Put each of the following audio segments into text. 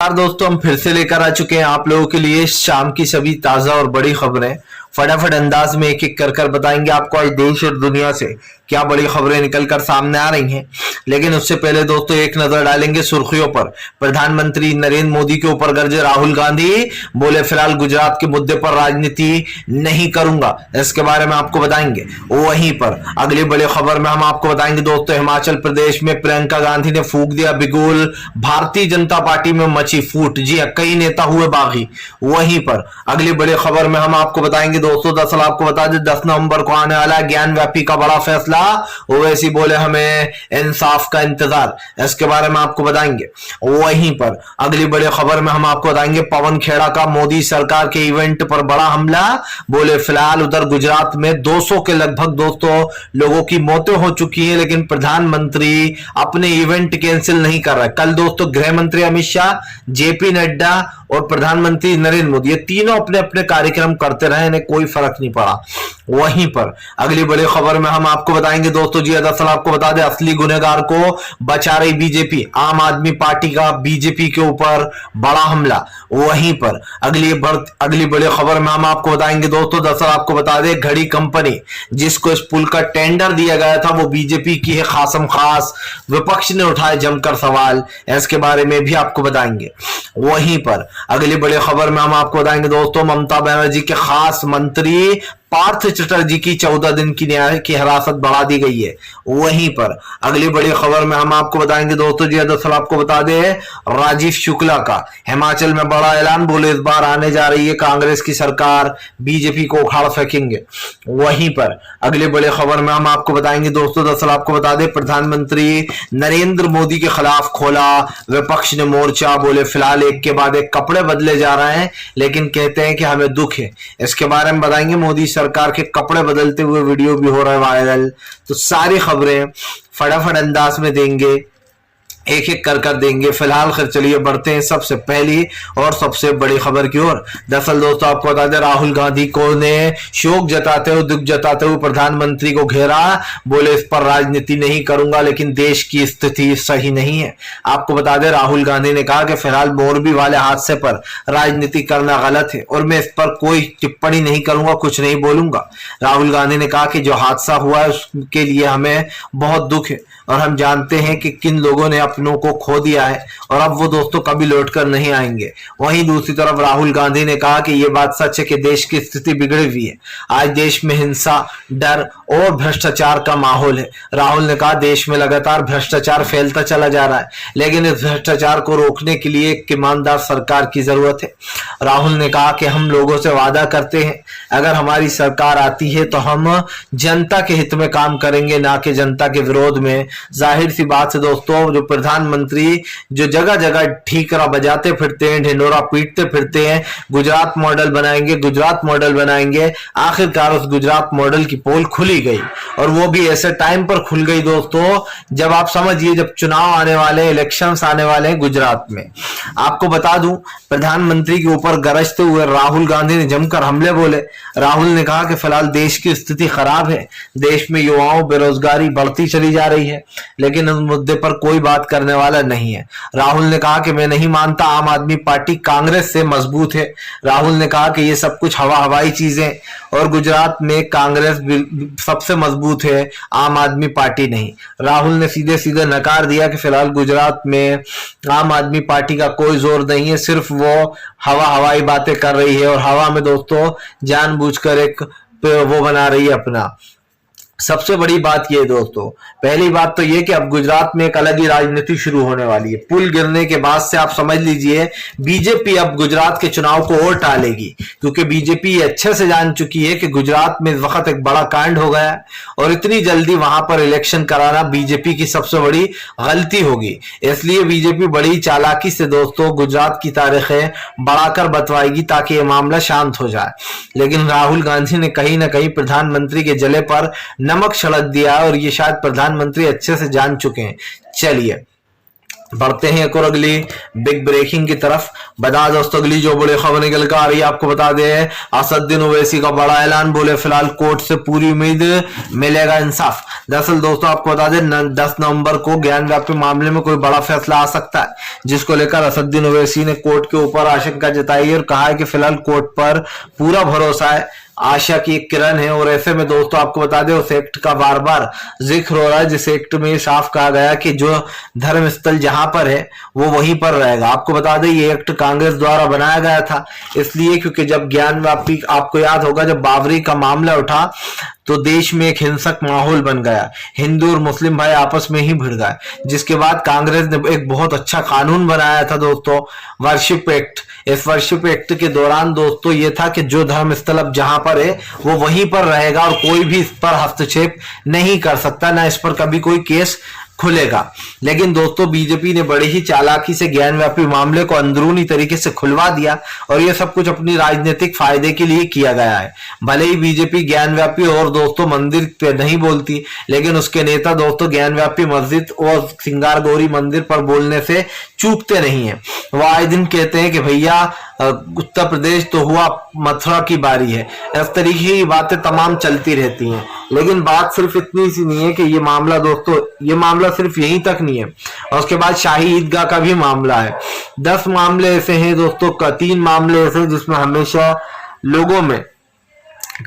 नमस्कार दोस्तों, हम फिर से लेकर आ चुके हैं आप लोगों के लिए शाम की सभी ताजा और बड़ी खबरें। फटाफट अंदाज में एक एक कर कर बताएंगे आपको आज देश और दुनिया से क्या बड़ी खबरें निकलकर सामने आ रही हैं। लेकिन उससे पहले दोस्तों एक नजर डालेंगे सुर्खियों पर। प्रधानमंत्री नरेंद्र मोदी के ऊपर गरजे राहुल गांधी, बोले फिलहाल गुजरात के मुद्दे पर राजनीति नहीं करूंगा, इसके बारे में आपको बताएंगे। वहीं पर अगली बड़ी खबर में हम आपको बताएंगे दोस्तों, हिमाचल प्रदेश में प्रियंका गांधी ने फूंक दिया बिगुल, भारतीय जनता पार्टी में मची फूट। जी हां, कई नेता हुए बागी। वहीं पर अगली बड़ी खबर में हम आपको बताएंगे दोस्तों, दरअसल आपको बता दें 10 नवंबर को आने वाला ज्ञान व्यापी का बड़ा फैसला। ओवैसी बोले हमें इंसाफ का इंतजार, इसके बारे में आपको बताएंगे। वहीं पर अगली बड़ी खबर में हम आपको बताएंगे, पवन खेड़ा का मोदी सरकार के इवेंट पर बड़ा हमला, बोले फिलहाल उधर गुजरात में 200 के लगभग दोस्तों लोगों की मौतें हो चुकी हैं, लेकिन प्रधानमंत्री अपने इवेंट कैंसिल नहीं कर रहे। कल दोस्तों गृह मंत्री अमित शाह, जेपी नड्डा और प्रधानमंत्री नरेंद्र मोदी, ये तीनों अपने अपने कार्यक्रम करते रहे, इन्हें कोई फर्क नहीं पड़ा। वहीं पर अगली बड़ी खबर में हम आपको बताएंगे दोस्तों, जी दरअसल आपको बता दें, असली गुनहगार को बचा रही बीजेपी, आम आदमी पार्टी का बीजेपी के ऊपर बड़ा हमला। वहीं पर अगली बड़ी खबर में हम आपको बताएंगे दोस्तों, दरअसल आपको बता दें, घड़ी कंपनी जिसको इस पुल का टेंडर दिया गया था वो बीजेपी की है खासम खास, विपक्ष ने उठाए जमकर सवाल, इसके बारे में भी आपको बताएंगे। वहीं पर अगली बड़ी खबर में हम आपको बताएंगे दोस्तों, ममता बनर्जी के खास मंत्री पार्थ चटर्जी की 14 दिन की न्याय की हिरासत बढ़ा दी गई है। वहीं पर अगली बड़ी खबर में हम आपको बताएंगे दोस्तों, जी दरअसल आपको बता दें, राजीव शुक्ला का हिमाचल में बड़ा ऐलान, बोले इस बार आने जा रही है कांग्रेस की सरकार, बीजेपी को उखाड़ फेंकेंगे। वहीं पर अगली बड़ी खबर में हम आपको बताएंगे दोस्तों, दरअसल आपको बता दें, प्रधानमंत्री नरेंद्र मोदी के खिलाफ खोला विपक्ष ने मोर्चा, बोले फिलहाल एक के बाद एक कपड़े बदले जा रहे हैं, लेकिन कहते हैं कि हमें दुख है। इसके बारे में बताएंगे, मोदी सरकार के कपड़े बदलते हुए वीडियो भी हो रहा है वायरल। तो सारी खबरें फटाफट अंदाज में देंगे, एक एक कर देंगे। फिलहाल खैर चलिए बढ़ते हैं सबसे पहली और सबसे बड़ी खबर की ओर। दरअसल दोस्तों आपको बता दें, राहुल गांधी को ने शोक जताते हुए, दुख जताते हुए प्रधानमंत्री को घेरा, बोले इस पर राजनीति नहीं करूंगा, लेकिन देश की स्थिति सही नहीं है। आपको बता दें, राहुल गांधी ने कहा कि फिलहाल मोरबी वाले हादसे पर राजनीति करना गलत है और मैं इस पर कोई टिप्पणी नहीं करूंगा, कुछ नहीं बोलूंगा। राहुल गांधी ने कहा कि जो हादसा हुआ है उसके लिए हमें बहुत दुख है और हम जानते हैं कि किन लोगों ने अपनों को खो दिया है और अब वो दोस्तों कभी लौटकर नहीं आएंगे। वहीं दूसरी तरफ राहुल गांधी ने कहा कि ये बात सच है कि देश की स्थिति बिगड़ी हुई है, आज देश में हिंसा, डर और भ्रष्टाचार का माहौल है। राहुल ने कहा देश में लगातार भ्रष्टाचार फैलता चला जा रहा है, लेकिन इस भ्रष्टाचार को रोकने के लिए एक ईमानदार सरकार की जरूरत है। राहुल ने कहा कि हम लोगों से वादा करते हैं अगर हमारी सरकार आती है तो हम जनता के हित में काम करेंगे, ना कि जनता के विरोध में। जाहिर सी बात है दोस्तों, जो प्रधानमंत्री जो जगह जगह ठीकरा बजाते फिरते हैं, ढिंडोरा पीटते फिरते हैं, गुजरात मॉडल बनाएंगे, गुजरात मॉडल बनाएंगे, आखिरकार उस गुजरात मॉडल की पोल खुली गई और वो भी ऐसे टाइम पर खुल गई दोस्तों जब आप समझिए जब चुनाव आने वाले, इलेक्शंस आने वाले हैं गुजरात में। आपको बता दूं, प्रधानमंत्री के ऊपर गरजते हुए राहुल गांधी ने जमकर हमले बोले। राहुल ने कहा कि फिलहाल देश की स्थिति खराब है, देश में युवाओं बेरोजगारी बढ़ती चली जा रही है, लेकिन उस मुद्दे पर कोई बात करने वाला नहीं है। राहुल ने कहा कि मैं नहीं मानता आम आदमी पार्टी कांग्रेस से मजबूत है। राहुल ने कहा कि ये सब कुछ हवाई चीजें और गुजरात में कांग्रेस सबसे मजबूत है, आम आदमी पार्टी नहीं। राहुल ने सीधे सीधे नकार दिया कि फिलहाल गुजरात में आम आदमी पार्टी का कोई जोर नहीं है, सिर्फ वो हवाई बातें कर रही है और हवा में दोस्तों जानबूझकर एक वो बना रही है अपना। सबसे बड़ी बात यह दोस्तों, पहली बात तो यह कि अब गुजरात में एक अलग ही राजनीति शुरू होने वाली है। पुल गिरने के बाद से आप समझ लीजिए बीजेपी अब गुजरात के चुनाव को और टालेगी, क्योंकि बीजेपी अच्छे से जान चुकी है कि गुजरात में इस वक्त एक बड़ा कांड हो गया है और इतनी जल्दी वहां पर इलेक्शन कराना बीजेपी की सबसे बड़ी गलती होगी। इसलिए बीजेपी बड़ी चालाकी से दोस्तों गुजरात की तारीखें बढ़ाकर बतवाएगी ताकि यह मामला शांत हो जाए। लेकिन राहुल गांधी ने कहीं ना कहीं प्रधानमंत्री के जले पर नमक छिड़क दिया और ये शायद प्रधानमंत्री अच्छे से जान चुके हैं। चलिए बढ़ते हैं एक और अगली बिग ब्रेकिंग की तरफ। बता दोस्तों अगली जो बड़ी खबर निकल कर आ रही है आपको बता दें, असदुद्दीन ओवैसी का बड़ा ऐलान, बोले फिलहाल कोर्ट से पूरी उम्मीद मिलेगा इंसाफ। दरअसल दोस्तों आपको बता दें 10 नवंबर को ज्ञान व्यापी मामले में कोई बड़ा फैसला आ सकता है, जिसको लेकर असदुद्दीन ओवैसी ने कोर्ट के ऊपर आशंका जताई है और कहा है कि फिलहाल कोर्ट पर पूरा भरोसा है, आशा की एक किरण है। और ऐसे में दोस्तों आपको बता दें उस एक्ट का बार बार जिक्र हो रहा है, जिस एक्ट में साफ कहा गया कि जो धर्म स्थल जहां पर है वो वहीं पर रहेगा। आपको बता दें ये एक्ट कांग्रेस द्वारा बनाया गया था, इसलिए क्योंकि जब ज्ञान व्यापी, आपको याद होगा जब बाबरी का मामला उठा तो देश में एक हिंसक माहौल बन गया, हिंदू और मुस्लिम भाई आपस में ही भिड़ गए, जिसके बाद कांग्रेस ने एक बहुत अच्छा कानून बनाया था दोस्तों, वर्शिप एक्ट। इस वर्शिप एक्ट के दौरान दोस्तों ये था कि जो धर्म स्थल अब जहां पर है वो वहीं पर रहेगा और कोई भी इस पर हस्तक्षेप नहीं कर सकता, ना इस पर कभी कोई केस खुलेगा। लेकिन दोस्तों बीजेपी ने बड़ी ही चालाकी से ज्ञान व्यापी मामले को अंदरूनी तरीके से खुलवा दिया और ये सब कुछ अपनी राजनीतिक फायदे के लिए किया गया है। भले ही बीजेपी ज्ञान व्यापी और दोस्तों मंदिर पे नहीं बोलती, लेकिन उसके नेता दोस्तों ज्ञान व्यापी मस्जिद और सिंगार गौरी मंदिर पर बोलने से चूकते नहीं है। वो आए दिन कहते हैं कि भैया उत्तर प्रदेश तो हुआ, मथुरा की बारी है। इस तरीके की बातें तमाम चलती रहती हैं, लेकिन बात सिर्फ इतनी सी नहीं है कि ये मामला दोस्तों, ये मामला सिर्फ यहीं तक नहीं है, और उसके बाद शाही ईदगाह का भी मामला है। 10 मामले ऐसे हैं दोस्तों, 3 मामले ऐसे हैं जिसमें हमेशा लोगों में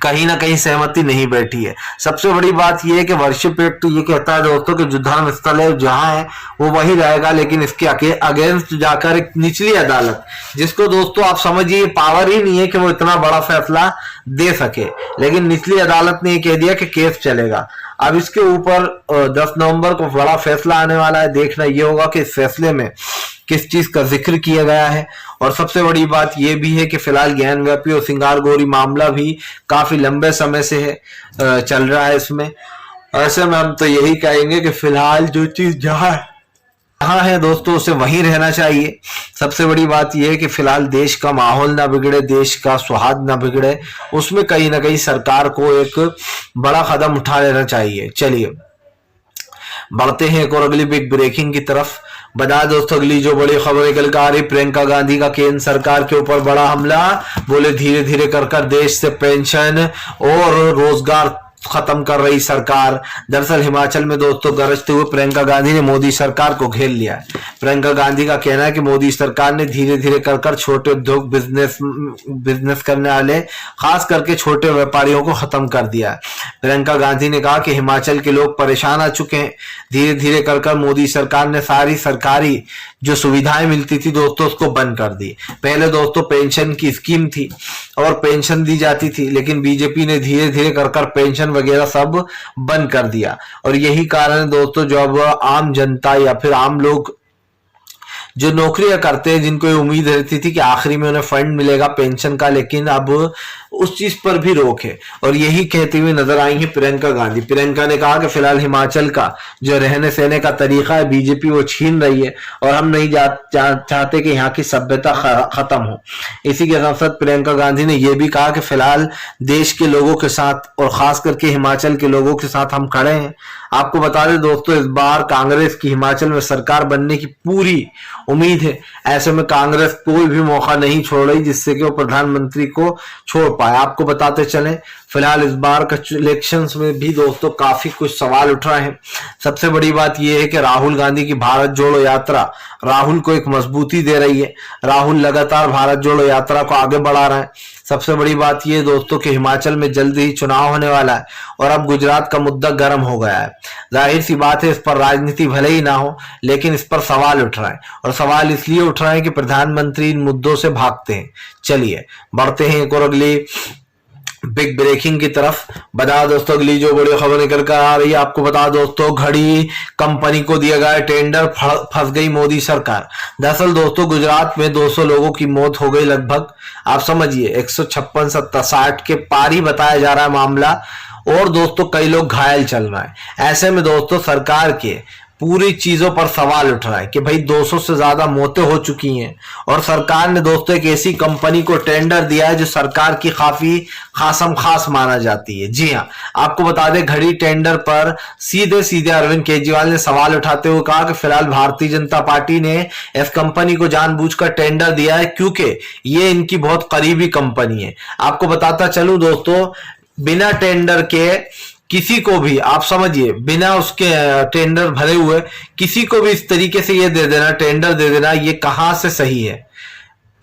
कहीं ना कहीं सहमति नहीं बैठी है। सबसे बड़ी बात यह है कि वर्शिप एक्ट ये कहता है दोस्तों कि जो धर्म स्थल है जहां है वो वही रहेगा, लेकिन इसके अगेंस्ट जाकर एक निचली अदालत, जिसको दोस्तों आप समझिए पावर ही नहीं है कि वो इतना बड़ा फैसला दे सके, लेकिन निचली अदालत ने ये कह दिया कि केस चलेगा। अब इसके ऊपर 10 नवंबर को बड़ा फैसला आने वाला है। देखना यह होगा कि इस फैसले में किस चीज का जिक्र किया गया है। और सबसे बड़ी बात यह भी है कि फिलहाल ज्ञान व्यापी और सिंगार गौरी मामला भी काफी लंबे समय से है, चल रहा है इसमें। ऐसे में हम तो यही कहेंगे कि फिलहाल जो चीज जहां है दोस्तों उसे वहीं रहना चाहिए। सबसे बड़ी बात यह है कि फिलहाल देश का माहौल ना बिगड़े, देश का सौहार्द ना बिगड़े, उसमें कहीं ना कहीं सरकार को एक बड़ा कदम उठा लेना चाहिए। चलिए बढ़ते हैं एक और अगली बिग ब्रेकिंग की तरफ। बता दोस्तों अगली जो बड़ी खबर निकल कर आ रही, प्रियंका गांधी का केंद्र सरकार के ऊपर बड़ा हमला, बोले धीरे धीरे कर देश से पेंशन और रोजगार खत्म कर रही सरकार। दरअसल हिमाचल में दोस्तों गरजते हुए प्रियंका गांधी ने मोदी सरकार को घेर लिया है। प्रियंका गांधी का कहना है कि मोदी सरकार ने धीरे धीरे कर छोटे उद्योग बिजनेस करने वाले, खास करके छोटे व्यापारियों को खत्म कर दिया है। प्रियंका गांधी ने कहा कि हिमाचल के लोग परेशान आ चुके हैं, धीरे धीरे कर मोदी सरकार ने सारी सरकारी जो सुविधाएं मिलती थी दोस्तों उसको बंद कर दी। पहले दोस्तों पेंशन की स्कीम थी और पेंशन दी जाती थी, लेकिन बीजेपी ने धीरे धीरे कर पेंशन वगैरह सब बंद कर दिया। और यही कारण है दोस्तों जो अब आम जनता या फिर आम लोग जो नौकरियां करते हैं, जिनको ये उम्मीद रहती थी कि आखिरी में उन्हें फंड मिलेगा पेंशन का, लेकिन अब उस चीज पर भी रोक है। और यही कहती हुई नजर आई है प्रियंका गांधी। प्रियंका ने कहा कि फिलहाल हिमाचल का जो रहने सहने का तरीका है बीजेपी वो छीन रही है और हम नहीं चाहते कि यहाँ की सभ्यता खत्म हो। इसी के साथ साथ प्रियंका गांधी ने यह भी कहा कि फिलहाल देश के लोगों के साथ और खास करके हिमाचल के लोगों के साथ हम खड़े हैं। आपको बता दें दोस्तों इस बार कांग्रेस की हिमाचल में सरकार बनने की पूरी उम्मीद है। ऐसे में कांग्रेस कोई भी मौका नहीं छोड़ रही जिससे कि वो प्रधानमंत्री को छोड़ पाए। आपको बताते चलें फिलहाल इस बार का इलेक्शंस में भी दोस्तों काफी कुछ सवाल उठ रहे हैं। सबसे बड़ी बात यह है कि राहुल गांधी की भारत जोड़ो यात्रा राहुल को एक मजबूती दे रही है। राहुल लगातार भारत जोड़ो यात्रा को आगे बढ़ा रहे हैं। सबसे बड़ी बात यह दोस्तों कि हिमाचल में जल्द ही चुनाव होने वाला है और अब गुजरात का मुद्दा गर्म हो गया है। जाहिर सी बात है इस पर राजनीति भले ही ना हो, लेकिन इस पर सवाल उठ रहा है और सवाल इसलिए उठ रहा है कि प्रधानमंत्री इन मुद्दों से भागते हैं। चलिए बढ़ते हैं एक और अगली बिग ब्रेकिंग की तरफ। बता दोस्तों अगली जो बड़ी खबर निकल कर आ रही है, आपको बता दोस्तों घड़ी कंपनी को दिया गया टेंडर, फंस गई मोदी सरकार। दरअसल दोस्तों गुजरात में 200 लोगों की मौत हो गई लगभग। आप समझिए 156-60 के पार ही बताया जा रहा है मामला, और दोस्तों कई लोग घायल चल रहे हैं। ऐसे में दोस्तों सरकार के पूरी चीजों पर सवाल उठ रहा है कि भाई 200 से ज्यादा मौतें हो चुकी हैं और सरकार ने दोस्तों एक ऐसी कंपनी को टेंडर दिया है जो सरकार की काफी खासम खास माना जाती है। जी हाँ, आपको बता दें घड़ी टेंडर पर सीधे सीधे अरविंद केजरीवाल ने सवाल उठाते हुए कहा कि फिलहाल भारतीय जनता पार्टी ने इस कंपनी को जानबूझकर टेंडर दिया है क्योंकि ये इनकी बहुत करीबी कंपनी है। आपको बताता चलूं दोस्तों, बिना टेंडर के किसी को भी, आप समझिए, बिना उसके टेंडर भरे हुए किसी को भी इस तरीके से ये दे देना, टेंडर दे देना, ये कहां से सही है?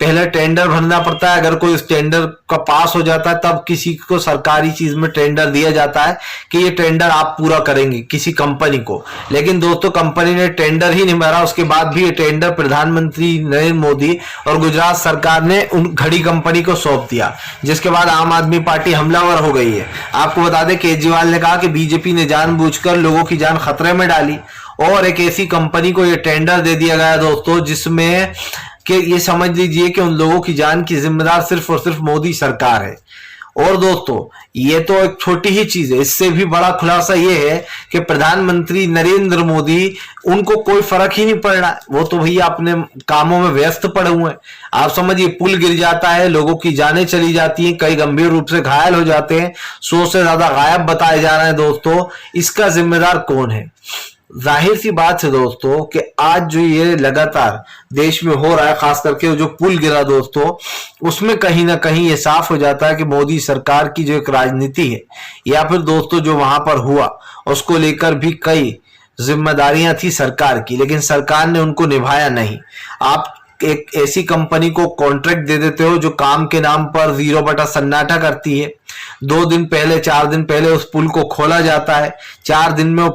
पहले टेंडर भरना पड़ता है, अगर कोई इस टेंडर का पास हो जाता है तब किसी को सरकारी चीज में टेंडर दिया जाता है कि ये टेंडर आप पूरा करेंगे किसी कंपनी को। लेकिन दोस्तों कंपनी ने टेंडर ही नहीं भरा, उसके बाद भी ये टेंडर प्रधानमंत्री नरेंद्र मोदी और गुजरात सरकार ने उन घड़ी कंपनी को सौंप दिया, जिसके बाद आम आदमी पार्टी हमलावर हो गई है। आपको बता दें केजरीवाल ने कहा कि बीजेपी ने जानबूझकर लोगों की जान खतरे में डाली और एक ऐसी कंपनी को ये टेंडर दे दिया गया दोस्तों जिसमें कि ये समझ लीजिए कि उन लोगों की जान की जिम्मेदार सिर्फ और सिर्फ मोदी सरकार है। और दोस्तों ये तो एक छोटी ही चीज है, इससे भी बड़ा खुलासा ये है कि प्रधानमंत्री नरेंद्र मोदी, उनको कोई फर्क ही नहीं पड़ रहा, वो तो भैया अपने कामों में व्यस्त पड़े हुए हैं। आप समझिए पुल गिर जाता है, लोगों की जानें चली जाती हैं, कई गंभीर रूप से घायल हो जाते हैं, 100 से ज्यादा गायब बताए जा रहे हैं। दोस्तों इसका जिम्मेदार कौन है? जाहिर सी बात है दोस्तों कि आज जो ये लगातार देश में हो रहा है, खास करके जो पुल गिरा दोस्तों, उसमें कहीं ना कहीं ये साफ हो जाता है कि मोदी सरकार की जो एक राजनीति है या फिर दोस्तों जो वहां पर हुआ उसको लेकर भी कई जिम्मेदारियां थी सरकार की, लेकिन सरकार ने उनको निभाया नहीं। आप एक ऐसी कंपनी को कॉन्ट्रैक्ट दे देते हो जो काम के नाम पर जीरो बटा सन्नाटा करती है। 2 दिन पहले 4 दिन पहले उस पुल को खोला जाता है, 4 दिन में वो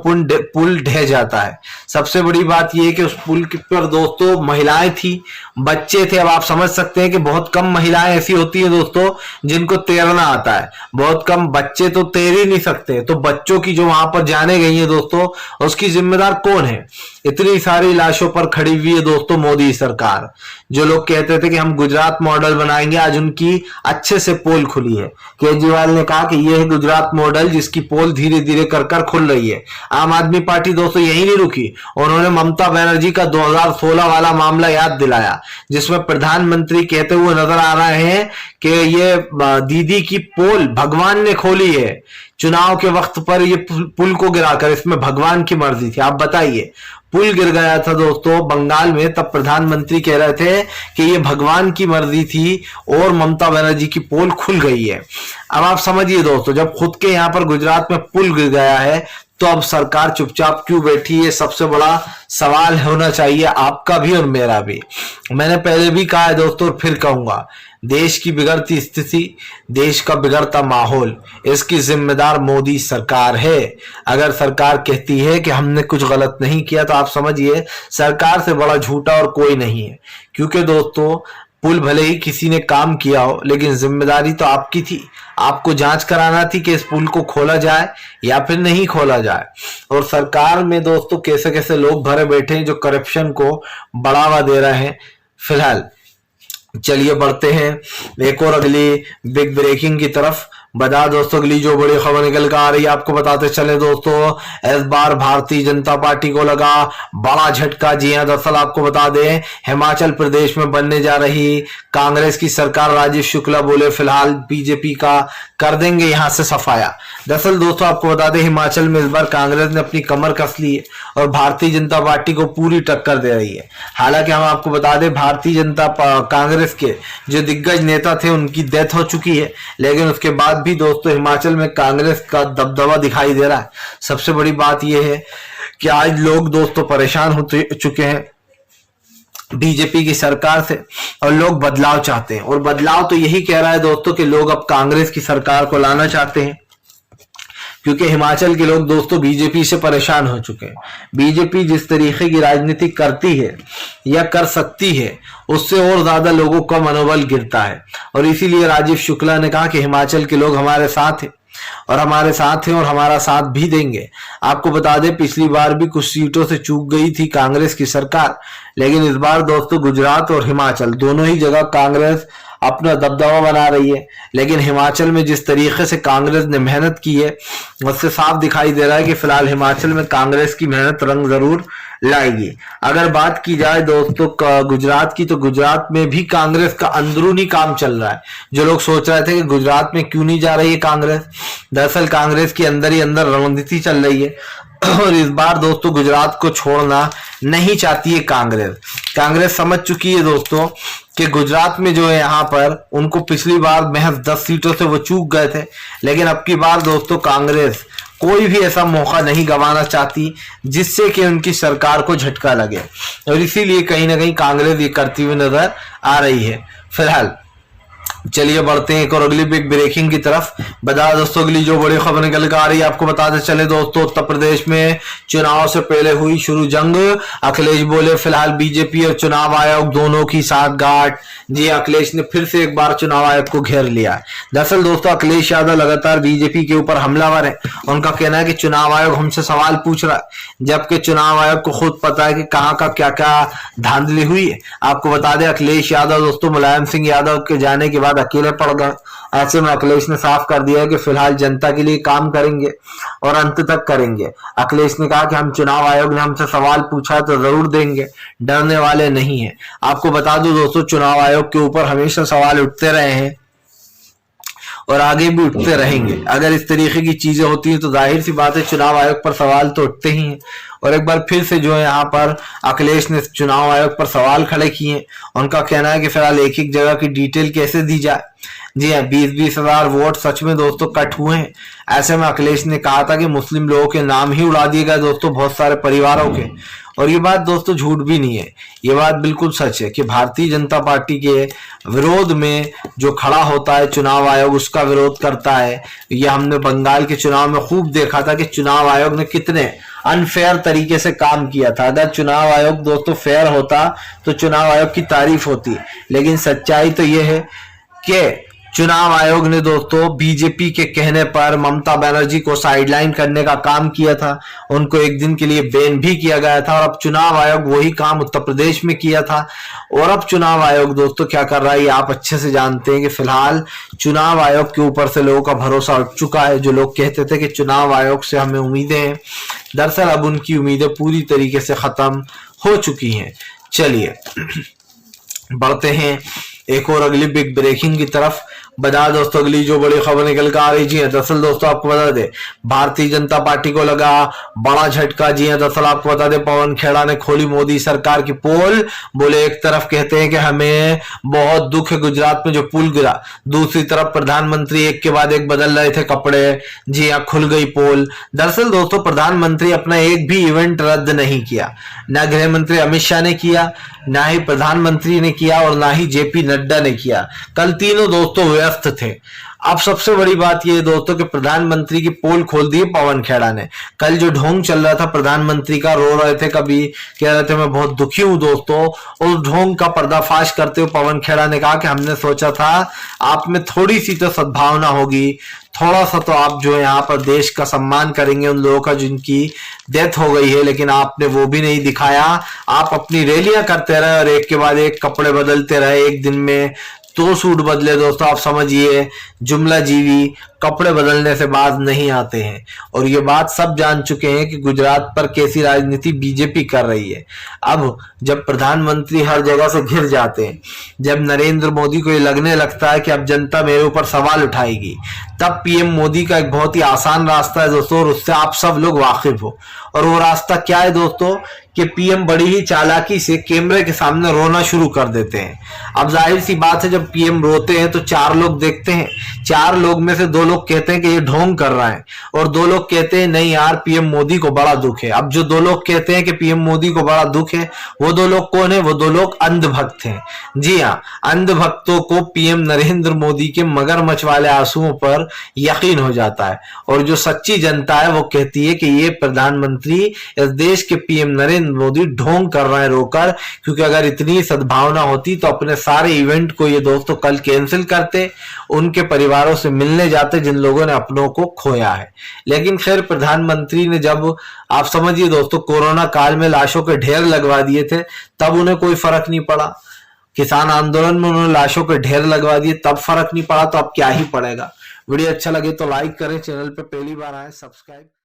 पुल ढह जाता है। सबसे बड़ी बात यह है कि उस पुल पर दोस्तों महिलाएं थी, बच्चे थे। अब आप समझ सकते हैं कि बहुत कम महिलाएं ऐसी होती हैं दोस्तों जिनको तैरना आता है, बहुत कम बच्चे तो तैर ही नहीं सकते। तो बच्चों की जो वहां पर जाने गई है दोस्तों, उसकी जिम्मेदार कौन है? इतनी सारी लाशों पर खड़ी हुई है दोस्तों मोदी सरकार। जो लोग कहते थे कि हम गुजरात मॉडल बनाएंगे, आज उनकी अच्छे से पोल खुली है। केजरीवाल ने कहा कि यह है गुजरात मॉडल जिसकी पोल धीरे धीरे कर खुल रही है। आम आदमी पार्टी दोस्तों यही नहीं रुकी, उन्होंने ममता बनर्जी का 2016 वाला मामला याद दिलाया, जिसमें प्रधानमंत्री कहते हुए नजर आ रहे हैं कि ये दीदी की पोल भगवान ने खोली है। चुनाव के वक्त पर ये पुल को गिराकर, इसमें भगवान की मर्जी थी। आप बताइए, पुल गिर गया था दोस्तों बंगाल में, तब प्रधानमंत्री कह रहे थे कि ये भगवान की मर्जी थी और ममता बनर्जी की पोल खुल गई है। अब आप समझिए दोस्तों, जब खुद के यहां पर गुजरात में पुल गिर गया है तो अब सरकार चुपचाप क्यों बैठी है? सबसे बड़ा सवाल होना चाहिए आपका भी और मेरा भी। मैंने पहले भी कहा है दोस्तों और फिर कहूंगा, देश की बिगड़ती स्थिति, देश का बिगड़ता माहौल, इसकी जिम्मेदार मोदी सरकार है। अगर सरकार कहती है कि हमने कुछ गलत नहीं किया तो आप समझिए सरकार से बड़ा झूठा और कोई नहीं है। क्योंकि दोस्तों पुल भले ही किसी ने काम किया हो, लेकिन जिम्मेदारी तो आपकी थी, आपको जांच कराना थी कि इस पुल को खोला जाए या फिर नहीं खोला जाए। और सरकार में दोस्तों कैसे कैसे लोग भरे बैठे हैं जो करप्शन को बढ़ावा दे रहे हैं। फिलहाल चलिए बढ़ते हैं एक और अगली बिग ब्रेकिंग की तरफ। बता दोस्तों अगली जो बड़ी खबर निकल कर आ रही है आपको बताते चले दोस्तों, इस बार भारतीय जनता पार्टी को लगा बड़ा झटका। जी हां, दरअसल आपको बता दें हिमाचल प्रदेश में बनने जा रही कांग्रेस की सरकार, राजीव शुक्ला बोले फिलहाल बीजेपी का कर देंगे यहां से सफाया। दरअसल दोस्तों आपको बता दें हिमाचल में इस बार कांग्रेस ने अपनी कमर कस ली है और भारतीय जनता पार्टी को पूरी टक्कर दे रही है। हालांकि हम आपको बता दें भारतीय जनता कांग्रेस के जो दिग्गज नेता थे उनकी डेथ हो चुकी है, लेकिन उसके बाद भी दोस्तों हिमाचल में कांग्रेस का दबदबा दिखाई दे रहा है। सबसे बड़ी बात यह है कि आज लोग दोस्तों परेशान हो चुके हैं बीजेपी की सरकार से और लोग बदलाव चाहते हैं। और बदलाव तो यही कह रहा है दोस्तों कि लोग अब कांग्रेस की सरकार को लाना चाहते हैं, क्योंकि हिमाचल के लोग दोस्तों बीजेपी से परेशान हो चुके हैं। बीजेपी जिस तरीके की राजनीति करती है या कर सकती है उससे और ज्यादा लोगों का मनोबल गिरता है। और इसीलिए राजीव शुक्ला ने कहा कि हिमाचल के लोग हमारे साथ हैं और हमारे साथ हैं और हमारा साथ भी देंगे। आपको बता दें पिछली बार भी कुछ सीटों से चूक गई थी कांग्रेस की सरकार, लेकिन इस बार दोस्तों गुजरात और हिमाचल दोनों ही जगह कांग्रेस अपना दबदबा बना रही है। लेकिन हिमाचल में जिस तरीके से कांग्रेस ने मेहनत की है उससे साफ दिखाई दे रहा है कि फिलहाल हिमाचल में कांग्रेस की मेहनत रंग जरूर लाएगी। अगर बात की जाए दोस्तों गुजरात की, तो गुजरात में भी कांग्रेस का अंदरूनी काम चल रहा है। जो लोग सोच रहे थे कि गुजरात में क्यों नहीं जा रही है कांग्रेस, दरअसल कांग्रेस की अंदर ही अंदर रणनीति चल रही है और इस बार दोस्तों गुजरात को छोड़ना नहीं चाहती है कांग्रेस। कांग्रेस समझ चुकी है दोस्तों कि गुजरात में जो है यहाँ पर उनको पिछली बार महज 10 सीटों से वो चूक गए थे, लेकिन अब की बार दोस्तों कांग्रेस कोई भी ऐसा मौका नहीं गंवाना चाहती जिससे कि उनकी सरकार को झटका लगे, और इसीलिए कहीं ना कहीं कांग्रेस ये करती हुई नजर आ रही है। फिलहाल चलिए बढ़ते हैं एक और अगली बिग ब्रेकिंग की तरफ। बता दोस्तों अगली जो बड़ी खबर निकल कर आ रही है, आपको बताते चले दोस्तों उत्तर प्रदेश में चुनाव से पहले हुई शुरू जंग। अखिलेश बोले फिलहाल बीजेपी और चुनाव आयोग दोनों की साठगांठ। जी अखिलेश ने फिर से एक बार चुनाव आयोग को घेर लिया है। दरअसल दोस्तों अखिलेश यादव लगातार बीजेपी के ऊपर हमलावर है। उनका कहना है कि चुनाव आयोग हमसे सवाल पूछ रहा है, जबकि चुनाव आयोग को खुद पता है कि कहाँ का क्या क्या धांधली हुई है। आपको बता दें अखिलेश यादव दोस्तों मुलायम सिंह यादव के जाने के बाद अकेले पड़ गए। ऐसे में अखिलेश ने साफ कर दिया है कि फिलहाल जनता के लिए काम करेंगे और अंत तक करेंगे। अखिलेश ने कहा कि हम चुनाव आयोग ने हमसे सवाल पूछा तो जरूर देंगे, डरने वाले नहीं है। आपको बता दूं दोस्तों चुनाव आयोग के ऊपर हमेशा सवाल उठते रहे हैं और आगे भी उठते रहेंगे। अगर इस तरीके की चीजें होती हैं तो जाहिर सी बात है चुनाव आयोग पर सवाल तो उठते ही हैं। और एक बार फिर से जो है यहाँ पर अखिलेश ने चुनाव आयोग पर सवाल खड़े किए। उनका कहना है कि फिलहाल एक एक जगह की डिटेल कैसे दी जाए। जी हाँ 20-20 हजार वोट सच में दोस्तों कट हुए हैं। ऐसे में अखिलेश ने कहा था कि मुस्लिम लोगों के नाम ही उड़ा दिए गए दोस्तों बहुत सारे परिवारों के, और ये बात दोस्तों झूठ भी नहीं है, ये बात बिल्कुल सच है कि भारतीय जनता पार्टी के विरोध में जो खड़ा होता है चुनाव आयोग उसका विरोध करता है। ये हमने बंगाल के चुनाव में खूब देखा था कि चुनाव आयोग ने कितने अनफेयर तरीके से काम किया था। अगर चुनाव आयोग दोस्तों फेयर होता तो चुनाव आयोग की तारीफ होती, लेकिन सच्चाई तो ये है कि चुनाव आयोग ने दोस्तों बीजेपी के कहने पर ममता बनर्जी को साइडलाइन करने का काम किया था। उनको एक दिन के लिए बैन भी किया गया था, और अब चुनाव आयोग वही काम उत्तर प्रदेश में किया था। और अब चुनाव आयोग दोस्तों क्या कर रहा है आप अच्छे से जानते हैं कि फिलहाल चुनाव आयोग के ऊपर से लोगों का भरोसा उठ चुका है। जो लोग कहते थे कि चुनाव आयोग से हमें उम्मीदें हैं, दरअसल अब उनकी उम्मीदें पूरी तरीके से खत्म हो चुकी हैं। चलिए बढ़ते हैं एक और अगली बिग ब्रेकिंग की तरफ। बता दोस्तों अगली जो बड़ी खबर निकल कर आ रही जी है, दरअसल दोस्तों आपको बता दे भारतीय जनता पार्टी को लगा बड़ा झटका। जी है दरअसल आपको बता दे पवन खेड़ा ने खोली मोदी सरकार की पोल। बोले एक तरफ कहते हैं कि हमें बहुत दुख है गुजरात में जो पुल गिरा, दूसरी तरफ प्रधानमंत्री एक के बाद एक बदल रहे थे कपड़े। जी हाँ खुल गई पोल। दरअसल दोस्तों प्रधानमंत्री अपना एक भी इवेंट रद्द नहीं किया, ना गृह मंत्री अमित शाह ने किया, ना ही प्रधानमंत्री ने किया, और ना ही जेपी नड्डा ने किया। कल तीनों दोस्तों व्यस्त थे। अब सबसे बड़ी बात यह दोस्तों कि प्रधानमंत्री की पोल खोल दी पवन खेड़ा ने। कल जो ढोंग चल रहा था प्रधानमंत्री का, रो रहे थे, कभी कह रहे थे मैं बहुत दुखी हूं दोस्तों, उस ढोंग का पर्दाफाश करते हुए पवन खेड़ा ने कहा कि हमने सोचा था आप में थोड़ी सी तो सद्भावना होगी, थोड़ा सा तो आप जो है यहाँ पर देश का सम्मान करेंगे उन लोगों का जिनकी डेथ हो गई है, लेकिन आपने वो भी नहीं दिखाया। आप अपनी रैलियां करते रहे और एक के बाद एक कपड़े बदलते रहे। एक दिन में 2 सूट बदले दोस्तों, आप समझिए जुमला जीवी कपड़े बदलने से बाज नहीं आते हैं। और ये बात सब जान चुके हैं कि गुजरात पर कैसी राजनीति बीजेपी कर रही है। अब जब प्रधानमंत्री हर जगह से घिर जाते हैं, जब नरेंद्र मोदी को ये लगने लगता है कि अब जनता मेरे ऊपर सवाल उठाएगी, तब पीएम मोदी का एक बहुत ही आसान रास्ता है दोस्तों, और उससे आप सब लोग वाकिफ हो। और वो रास्ता क्या है दोस्तों कि पीएम बड़ी ही चालाकी से कैमरे के सामने रोना शुरू कर देते हैं। अब जाहिर सी बात है जब पीएम रोते हैं तो 4 लोग देखते हैं, 4 लोग में से 2 लोग कहते हैं कि ये ढोंग कर रहा है, और 2 लोग कहते हैं नहीं यार पीएम मोदी को बड़ा दुख है। अब जो 2 लोग कहते हैं कि पीएम मोदी को बड़ा दुख है, वो 2 लोग कौन है? वो 2 लोग अंधभक्त हैं। जी हाँ, अंधभक्तों को पीएम नरेंद्र मोदी के मगरमच्छ वाले आंसुओं पर यकीन हो जाता है, और जो सच्ची जनता है वो कहती है कि ये प्रधानमंत्री इस देश के पीएम नरेंद्र नरेंद्र मोदी ढोंग कर रहे हैं रोकर, क्योंकि अगर इतनी सद्भावना होती तो अपने सारे इवेंट को ये दोस्तों कल कैंसिल करते, उनके परिवारों से मिलने जाते जिन लोगों ने अपनों को खोया है। लेकिन खैर प्रधानमंत्री ने जब आप समझिए दोस्तों कोरोना काल में लाशों के ढेर लगवा दिए थे तब उन्हें कोई फर्क नहीं पड़ा, किसान आंदोलन में उन्होंने लाशों के ढेर लगवा दिए तब फर्क नहीं पड़ा, तो अब क्या ही पड़ेगा। वीडियो अच्छा लगे तो लाइक करें, चैनल पे पहली बार आए सब्सक्राइब